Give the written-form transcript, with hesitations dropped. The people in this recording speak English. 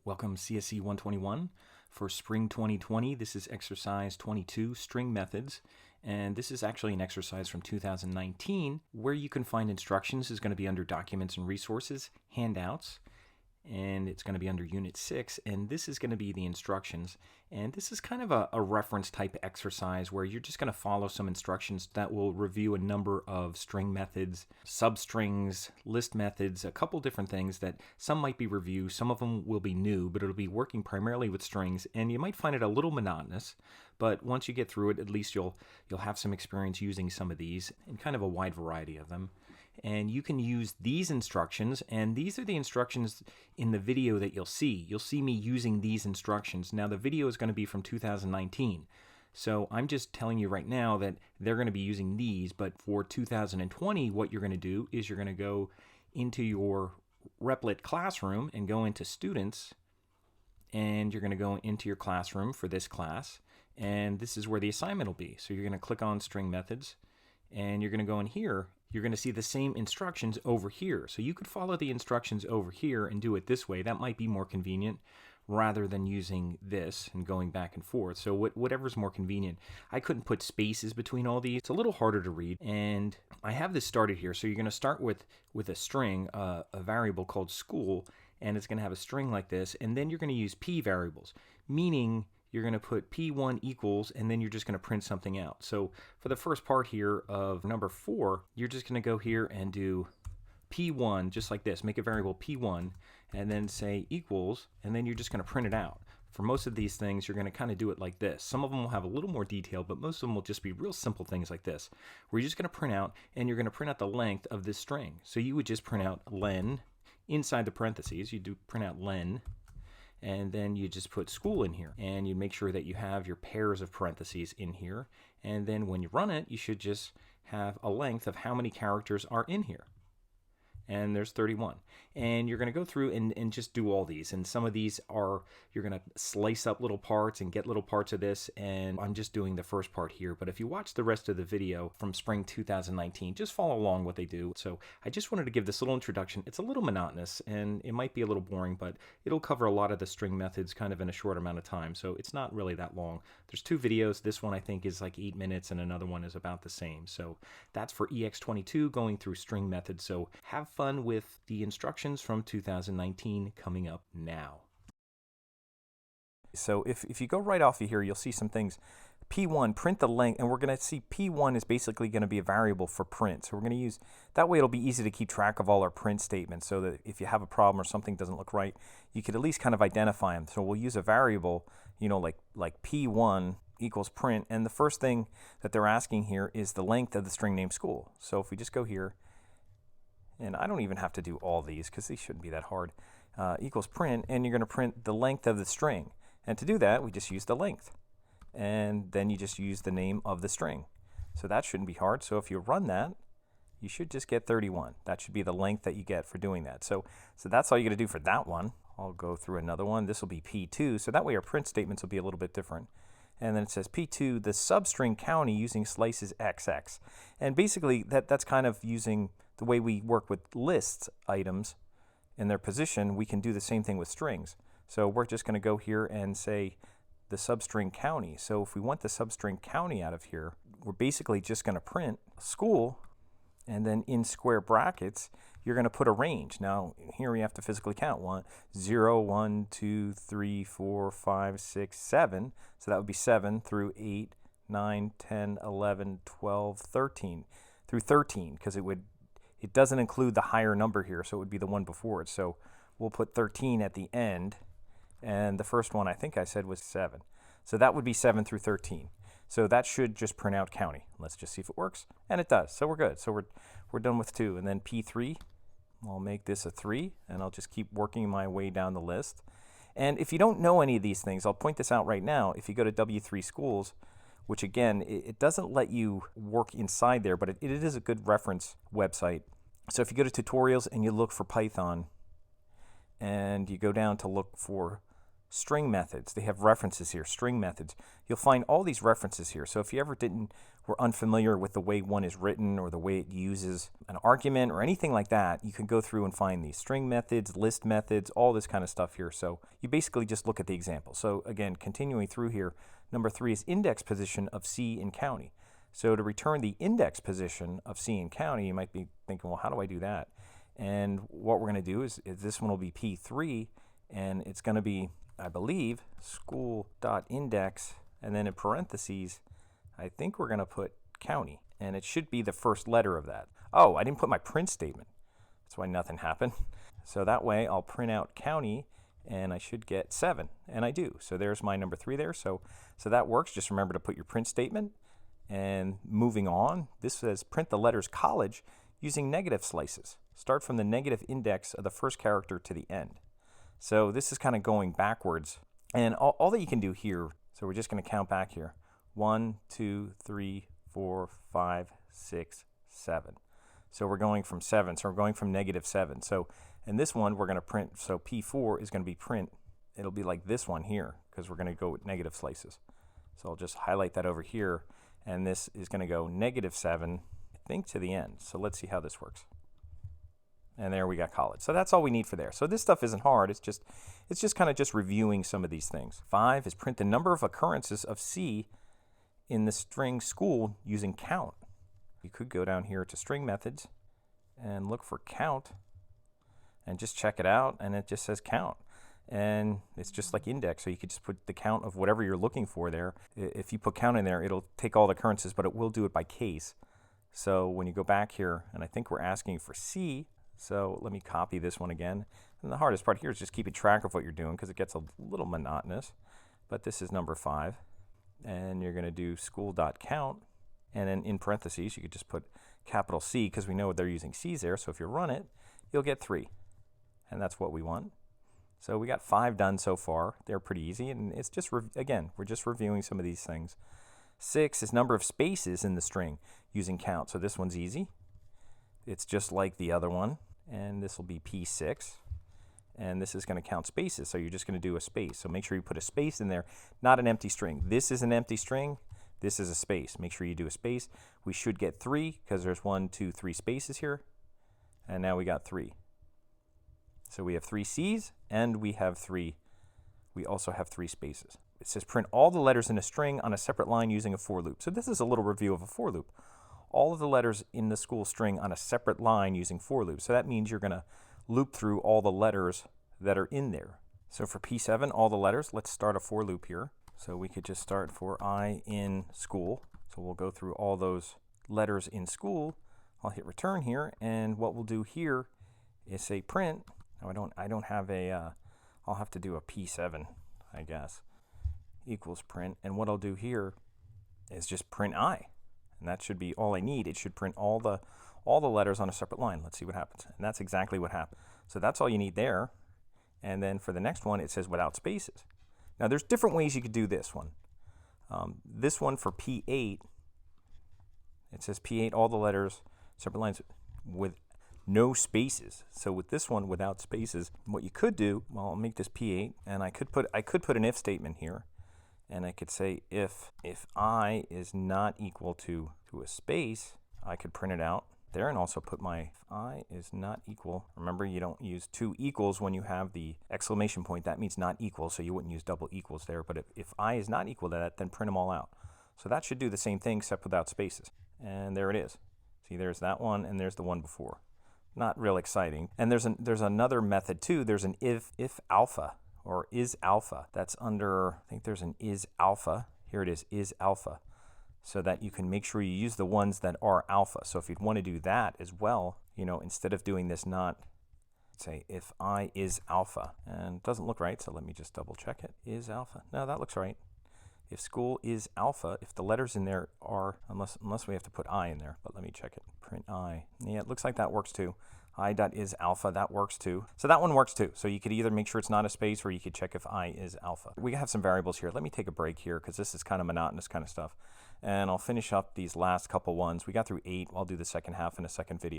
Welcome csc121 for spring 2020. This is exercise 22, string methods. And this is actually an exercise from 2019 where you can find instructions. Is going to be under documents and resources, handouts, and it's going to be under unit 6, and this is going to be the instructions. And this is kind of a reference type exercise where you're just going to follow some instructions that will review a number of string methods, substrings, list methods, a couple different things that some might be review, some of them will be new, but it'll be working primarily with strings, and you might find it a little monotonous, but once you get through it, at least you'll have some experience using some of these and kind of a wide variety of them. And you can use these instructions, and these are the instructions in the video that you'll see. You'll see me using these instructions. Now the video is going to be from 2019, so I'm just telling you right now that they're going to be using these, but for 2020 what you're going to do is you're going to go into your repl.it classroom and go into students, and you're going to go into your classroom for this class, and this is where the assignment will be. So you're going to click on string methods, and you're going to go in here. You're going to see the same instructions over here. So you could follow the instructions over here and do it this way. That might be more convenient rather than using this and going back and forth. So whatever's more convenient. I couldn't put spaces between all these. It's a little harder to read. And I have this started here. So you're going to start with a string, a variable called school, and it's going to have a string like this. And then you're going to use p variables, meaning you're going to put p1 equals, and then you're just going to print something out. So for the first part here of number 4, you're just going to go here and do p1 just like this. Make a variable p1 and then say equals, and then you're just going to print it out. For most of these things, you're going to kind of do it like this. Some of them will have a little more detail, but most of them will just be real simple things like this, where you're just going to print out, and you're going to print out the length of this string. So you would just print out len inside the parentheses. You do print out len, and then you just put school in here, and you make sure that you have your pairs of parentheses in here, and then when you run it, you should just have a length of how many characters are in here. And there's 31. And you're going to go through and just do all these. And some of these are, you're going to slice up little parts and get little parts of this. And I'm just doing the first part here. But if you watch the rest of the video from spring 2019, just follow along what they do. So I just wanted to give this little introduction. It's a little monotonous and it might be a little boring, but it'll cover a lot of the string methods kind of in a short amount of time. So it's not really that long. There's 2 videos. This one I think is like 8 minutes and another one is about the same. So that's for EX22 going through string methods. So have fun with the instructions from 2019 coming up now. So if you go right off of here, you'll see some things. P1, print the length, and we're going to see P1 is basically going to be a variable for print. So we're going to use, that way it'll be easy to keep track of all our print statements so that if you have a problem or something doesn't look right, you could at least kind of identify them. So we'll use a variable, you know, like P1 equals print, and the first thing that they're asking here is the length of the string name school. So if we just go here, and I don't even have to do all these because these shouldn't be that hard, equals print, and you're going to print the length of the string. And to do that, we just use the length. And then you just use the name of the string. So that shouldn't be hard. So if you run that, you should just get 31. That should be the length that you get for doing that. So that's all you're going to do for that one. I'll go through another one. This will be P2. So that way our print statements will be a little bit different. And then it says P2, the substring county using slices XX. And basically that's kind of using the way we work with list items in their position. We can do the same thing with strings. So we're just going to go here and say the substring county. So if we want the substring county out of here, we're basically just going to print school, and then in square brackets, you're going to put a range. Now here we have to physically count 0, 1, 2, 3, 4, 5, 6, 7. So that would be 7 through 8, 9, 10, 11, 12, 13 through 13, because it doesn't include the higher number here, so it would be the one before it. So we'll put 13 at the end, and the first one I think I said was 7. So that would be 7 through 13. So that should just print out county. Let's just see if it works. And it does, so we're good. So we're done with 2. And then P3, I'll make this a 3, and I'll just keep working my way down the list. And if you don't know any of these things, I'll point this out right now. If you go to W3 Schools, which again, it doesn't let you work inside there, but it is a good reference website. So if you go to tutorials and you look for Python, and you go down to look for string methods. They have references here, string methods. You'll find all these references here. So if you ever were unfamiliar with the way one is written or the way it uses an argument or anything like that, you can go through and find these string methods, list methods, all this kind of stuff here. So you basically just look at the example. So again, continuing through here, number 3 is index position of C in county. So to return the index position of C in county, you might be thinking, well, how do I do that? And what we're going to do is this one will be P3, and it's going to be, I believe, school.index, and then in parentheses, I think we're going to put county, and it should be the first letter of that. Oh, I didn't put my print statement. That's why nothing happened. So that way I'll print out county, and I should get 7, and I do. So there's my number 3 there. So that works. Just remember to put your print statement. And moving on, this says print the letters college using negative slices. Start from the negative index of the first character to the end. So this is kind of going backwards. And all that you can do here, so we're just going to count back here. 1, 2, 3, 4, 5, 6, 7. So we're going from 7. So we're going from negative 7. So in this one, we're going to print. So P4 is going to be print. It'll be like this one here because we're going to go with negative slices. So I'll just highlight that over here. And this is going to go negative 7, I think, to the end. So let's see how this works. And there we got college. So that's all we need for there. So this stuff isn't hard. It's just kind of just reviewing some of these things. 5 is print the number of occurrences of C in the string school using count. You could go down here to string methods and look for count and just check it out, and it just says count. And it's just like index, so you could just put the count of whatever you're looking for there. If you put count in there, it'll take all the occurrences, but it will do it by case. So when you go back here, and I think we're asking for C, so let me copy this one again. And the hardest part here is just keeping track of what you're doing because it gets a little monotonous. But this is number 5. And you're going to do school.count. And then in parentheses, you could just put capital C because we know they're using C's there. So if you run it, you'll get 3. And that's what we want. So we got 5 done so far. They're pretty easy. And it's just, again, we're just reviewing some of these things. 6 is number of spaces in the string using count. So this one's easy. It's just like the other one. And this will be P6. And this is going to count spaces. So you're just going to do a space. So make sure you put a space in there, not an empty string. This is an empty string. This is a space. Make sure you do a space. We should get 3 because there's 1, 2, 3 spaces here. And now we got 3. So we have 3 C's and we also have 3 spaces. It says print all the letters in a string on a separate line using a for loop. So this is a little review of a for loop. All of the letters in the school string on a separate line using for loop. So that means you're going to loop through all the letters that are in there. So for P7, all the letters, let's start a for loop here. So we could just start for I in school. So we'll go through all those letters in school. I'll hit return here, and what we'll do here is say print. Now I don't have a, I'll have to do a P7, I guess, equals print. And what I'll do here is just print I. And that should be all I need. It should print all the letters on a separate line. Let's see what happens. And that's exactly what happened. So that's all you need there. And then for the next one, it says without spaces. Now there's different ways you could do this one. This one for P8, it says P8, all the letters, separate lines with no spaces. So with this one, without spaces, what you could do, well, I'll make this P8, and I could put an if statement here, and I could say if I is not equal to a space, I could print it out there and also put my if I is not equal. Remember, you don't use 2 equals when you have the exclamation point. That means not equal, so you wouldn't use double equals there. But if I is not equal to that, then print them all out. So that should do the same thing except without spaces. And there it is. See, there's that one, and there's the one before. Not real exciting. And there's another method too. There's an if alpha or is alpha. That's under, I think there's an is alpha. Here it is alpha. So that you can make sure you use the ones that are alpha. So if you'd want to do that as well, you know, instead of doing this not, say if I is alpha. And it doesn't look right, so let me just double check it. Is alpha. No, that looks right. If school is alpha, if the letters in there are, unless we have to put I in there, but let me check it. Print I. Yeah, it looks like that works too. I.is alpha, that works too. So that one works too. So you could either make sure it's not a space or you could check if I is alpha. We have some variables here. Let me take a break here because this is kind of monotonous kind of stuff. And I'll finish up these last couple ones. We got through 8. I'll do the second half in a second video.